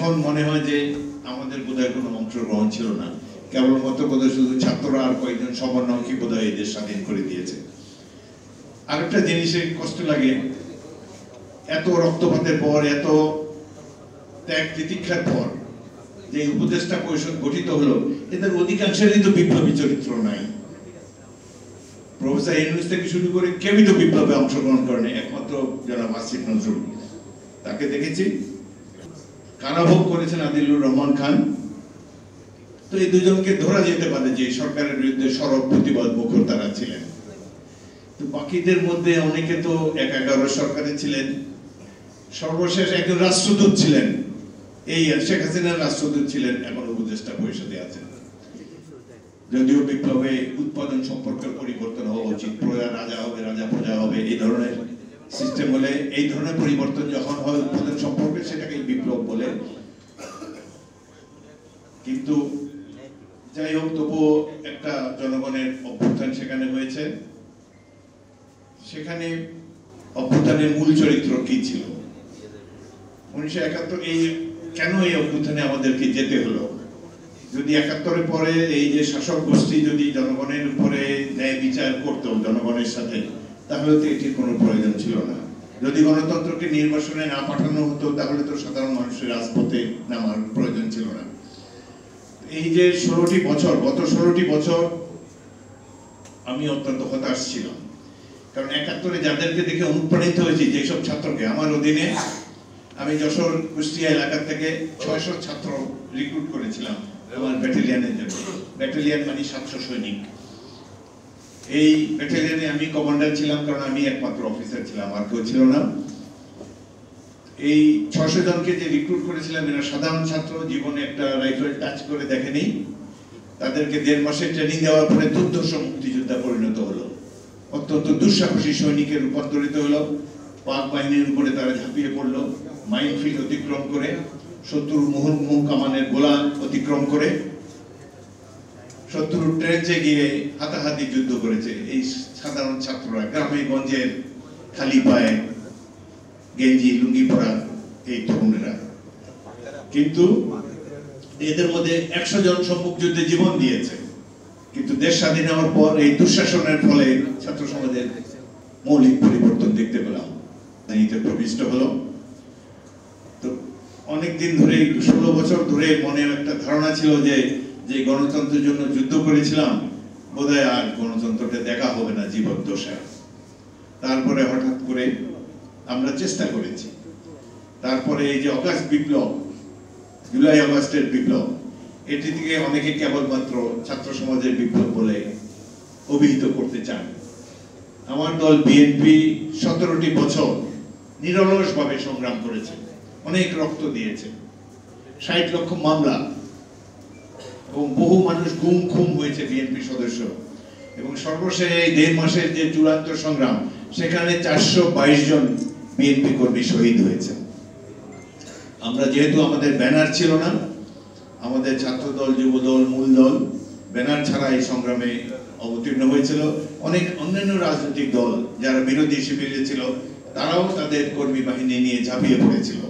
এখন মনে হয় যে আমাদের বোধহয় কোনো অংশগ্রহণ ছিল না, কেবলমাত্র বোধহয় শুধু ছাত্ররা আর কয়েকজন সমন্বয়কই বোধহয় এদের স্বাধীন করে দিয়েছে। আরেকটা জিনিসের কষ্ট লাগে, এত রক্তপাতের পর, এত ত্যাগ তিতিক্ষার পর যে উপদেষ্টা পরিষদ গঠিত হলো, এদের অধিকাংশেরই তো বিপ্লবী চরিত্র নাই। প্রফেসর ইউনূস থেকে শুরু করে কেউই তো বিপ্লবে অংশগ্রহণ করেনি, একমাত্র জনাব আসিফ নজরুল, তাকে দেখেছি। কারাভোগ করেছেন আদিলুর রহমান খান। তো এই দুজনকে ধরা যেতে পারে যে সরকারের বিরুদ্ধে সরব প্রতিবাদ মুখর তারা ছিলেন। তো বাকিদের মধ্যে অনেকে তো 11 সরকারে ছিলেন, সর্বশেষ একজন রাষ্ট্রদূত ছিলেন, এই শেখ হাসিনার রাষ্ট্রদূত ছিলেন, এখন উপদেষ্টা পরিষদে আছেন। যদিও বিপ্লবে উৎপাদন সম্পর্কের পরিবর্তন হওয়া উচিত, প্রজা রাজা হবে, রাজা প্রজা হবে, এই ধরনের সিস্টেম হলে, এই ধরনের পরিবর্তন যখন হয় উৎপাদন সম্পর্কে, সেটাকে বিপ্লব বলে। কিন্তু যাই হোক, তবুও একটা জনগণের অভ্যুত্থান সেখানে হয়েছে। সেখানে অভ্যুত্থানের মূল চরিত্র কি ছিল? 1971 এই কেন এই অভ্যুত্থানে আমাদেরকে যেতে হলো? যদি 71-এর পরে এই যে শাসক গোষ্ঠী যদি জনগণের উপরে ন্যায় বিচার করত জনগণের সাথে, তাহলে তো এটির কোনো প্রয়োজন ছিল না। যদি গণতন্ত্রকে নির্বাসনে না পাঠানো হতো, তাহলে তো সাধারণ মানুষের রাজপথে নামার প্রয়োজন ছিল না। এই যে 16টি বছর, গত 16টি বছর আমি অত্যন্ত হতাশ ছিলাম, কারণ 71-এ যাদেরকে দেখে অনুপ্রাণিত হয়েছি, যেসব ছাত্রকে আমার অধীনে, আমি যশোর কুষ্টিয়া এলাকা থেকে 600 ছাত্র রিক্রুট করেছিলাম আমার ব্যাটালিয়নের জন্য। ব্যাটালিয়ন মানে 700 সৈনিক। এই ব্যাটালিয়নে আমি কমান্ডার ছিলাম, কারণ আমি একমাত্র অফিসার ছিলাম, আর কেউ ছিল না। এই 600 জনকে যে রিক্রুট করেছিলাম, এরা সাধারণ ছাত্র, জীবনে একটা রাইফেল টাচ করে দেখেনি। তাদেরকে 1.5 মাসের ট্রেনিং দেওয়ার পরে দুর্ধর্ষ মুক্তিযোদ্ধা পরিণত হলো, অত্যন্ত দুঃসাহসী সৈনিকে রূপান্তরিত হলো। পাক বাহিনীর উপরে তারা ঝাঁপিয়ে পড়লো, মাইনফিল্ড অতিক্রম করে, শত্রুর মুহুর্মুহু কামানের গোলা অতিক্রম করে, শত্রুর ট্রেঞ্চে গিয়ে হাতাহাতি যুদ্ধ করেছে এই সাধারণ ছাত্ররা, গ্রামে গঞ্জের খালি পায়ে গেঞ্জি লুঙ্গি পরা এই তরুণেরা। কিন্তু এদের মধ্যে 100 জন সম্মুখ যুদ্ধে জীবন দিয়েছে। কিন্তু দেশ স্বাধীন হওয়ার পর এই দুঃশাসনের ফলে ছাত্র সমাজের মৌলিক পরিবর্তন দেখতে পেলাম, প্রবিষ্ট হলো। তো অনেকদিন ধরে, 16 বছর ধরে মনে একটা ধারণা ছিল যে গণতন্ত্রের জন্য যুদ্ধ করেছিলাম, বোধহয় আর গণতন্ত্রটা দেখা হবে না জীবদ্দশায়। তারপরে হঠাৎ করে আমরা চেষ্টা করেছি। তারপরে এই যে অগাস্ট বিপ্লব, জুলাই অগাস্টের বিপ্লব, এটি থেকে অনেকে কেবলমাত্র ছাত্র সমাজের বিপ্লব বলে অভিহিত করতে চান। আমার দল বিএনপি 17টি বছর নিরলসভাবে সংগ্রাম করেছে, অনেক রক্ত দিয়েছে, 60 লক্ষ মামলা, এবং বহু মানুষ গুম খুম হয়েছে বিএনপি সদস্য। এবং সর্বশেষ এই 1.5 মাসের যে চূড়ান্ত সংগ্রাম, সেখানে 422 জন বিএনপি কর্মী শহীদ হয়েছে। আমরা যেহেতু আমাদের ব্যানার ছিল না, আমাদের ছাত্র দল, যুব দল, মূল দল ব্যানার ছাড়া এই সংগ্রামে অবতীর্ণ হয়েছিল। অনেক অন্যান্য রাজনৈতিক দল যারা বিরোধী শিবিরে ছিল, তারাও তাদের কর্মী বাহিনী নিয়ে ঝাঁপিয়ে পড়েছিল।